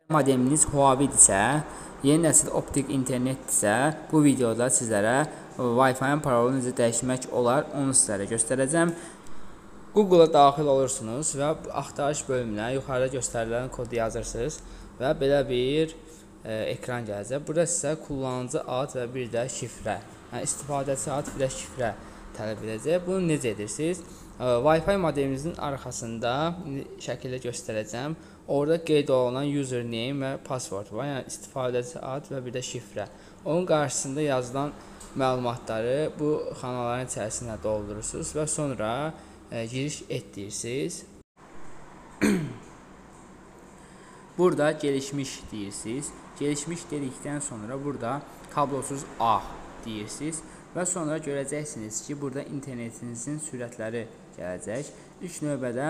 Modeminiz Huawei-dirsə, yeni nəsil optik internetdirsə, bu videoda sizlərə Wi-Fi-ın parolunu necə dəyişmək olar, onu sizlərə göstərəcəm. Google-a daxil olursunuz və axtarış bölümünə yuxarıda göstərilən kodu yazırsınız və belə bir ekran gələcək. Burada sizə kullanıcı ad və bir də şifrə, yəni istifadəçi ad və şifrə tələb edəcək. Bunu necə edirsiniz? Wi-Fi modeminizin arxasında şəkildə göstərəcəm. Orada qeyd olunan username və password var, yəni istifadəçi ad və bir də şifrə. Onun qarşısında yazılan məlumatları bu xanaların içərisində doldurursunuz və sonra giriş et deyirsiniz. Burada gelişmiş deyirsiniz. Gelişmiş dedikdən sonra burada kablosuz ağ deyirsiniz və sonra görəcəksiniz ki, burada internetinizin sürətləri gələcək. İlk növbədə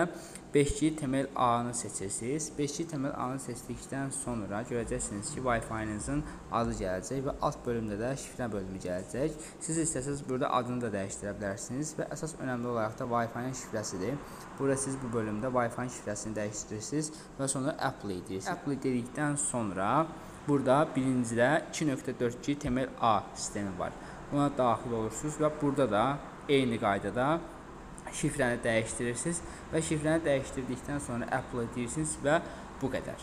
5G temel ağını seçirsiniz. 5G temel ağını seçdikdən sonra görəcəksiniz ki, Wi-Fi-nizin adı gələcək və alt bölümdə də şifrə bölümü gələcək. Siz istəsəniz burada adını da dəyişdirə bilərsiniz və əsas önəmli olaraq da Wi-Fi-nin şifrəsidir. Burada siz bu bölümdə Wi-Fi-nin şifrəsini dəyişdirirsiniz və sonra apply deyirsiniz. Apply dedikdən sonra burada birincidə 2.4G temel A sistemi var. Buna daxil olursunuz və burada da eyni qaydada şifrəni dəyişdirirsiniz və şifrəni dəyişdirdikdən sonra apply deyirsiniz və bu qədər.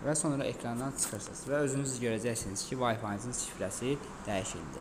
Və sonra ekrandan çıxırsınız və özünüz görəcəksiniz ki, Wi-Fi-nizin şifrəsi dəyişildi.